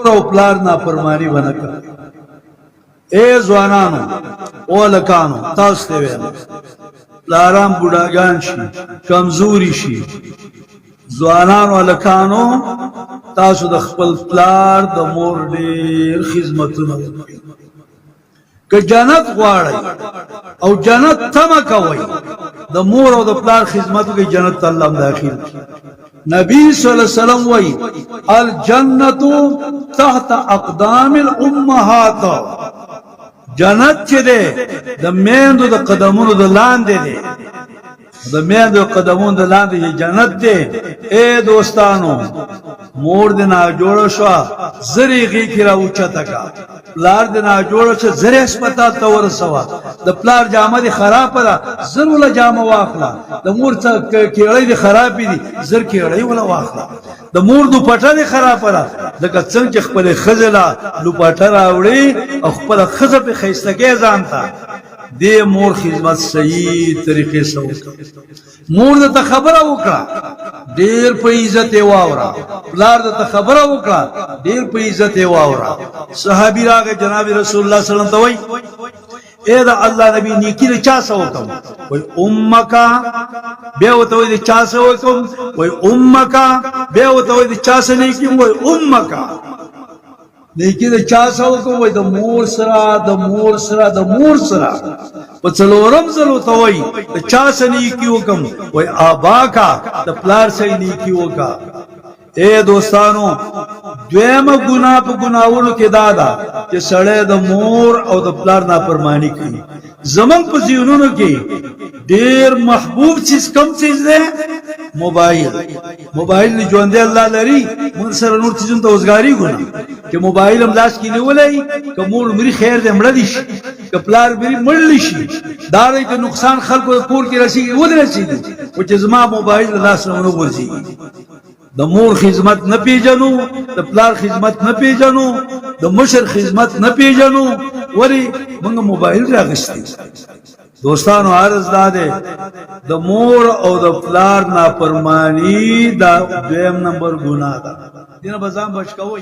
او پلار نافرمانی ونه کوي. اے ځوانانو او هلکانو تاسو ته ویم پلاران بوډاګان شي کمزوري شي ځوانانو هلکانو تاسو د خپل پلار د مور ډېر خدمتونه وکړئ. که جنت غواړئ او جنت تمه کوئ د مور او د پلار خدمت وکړئ جنت ته الله داخل. نبی صلی الله علیه وسلم وایي الجنت تحت اقدام الامهات. جنت چې دی د میندو د قدمونو د لاندې دی د میندو قدمونو د لاندې جنت دی. اے دوستانو مور دې ناجوړه شوه زر یې غېږ کې راوچته کړه پلار دې ناجوړه شوه زر یې هسپتال ته ورسوه د پلار جامه دې خرابه ده زر وله جامه واخله د مور څه کېړۍ دې خرابې دي زر کېړۍ وله واخله د مور دوپټه دې خرابه ده لکه څنګه چې خپلې ښځې له دوپټه راوړي او خپله ښځه پې ښایستګۍ ځان ته دې مور خدمت صحیح طریقې سره وکړه. مور درته خبره وکړه ډېر په عزت یې واوره پلار درته خبره وکړه ډېر په عزت یې واوره. صحابي راغی جناب رسول الله صلی الله علیه وسلم ته وایي اے د الله نبی نیکي د چا سره وکړم وایي امکا بیا ورته وایي د چا سره وکړم وایي امکا بیا ورته وایي د چا سره نیکي وایي امکا نیکی د چا سره وکړم وایي د مور سره د مور سره د مور سره. په څلورم ځل ورته وایي د چا سره نیکي وکړم وایي اباکا د پلار سره نیکي وکړه. اے دوستانو دویمه ګناه په ګناهونو کې دا ده چې سړی د مور او د پلار نافرمانی کوي. زمونږ په ذهنونو کې ډېر محبوب چیز کم چیز دی موبایل. موبایل نه ژوندی الله لري موږ سره نور چیزونو ته اوزګاري ګڼو چې موبایل هم لاس کې نیولی که مور مري خیر دی مړه دي شي که پلار مري مړلی شي دا دی که نقصان خلکو د کور کې رسېږي ودې رسېږي خو چې زما موبایل د لاس نه ونه غورځېږي. د مور خدمت نه پیژنو د پلار خدمت نه پیژنو د مشر خدمت نه پیژنو ولې موږ موبایل راغستی. دوستانو عرض دا دی د مور او د پلار نافرمانی دا دویم نمبر ګناه ده. دینه به ځان بچ کوئ.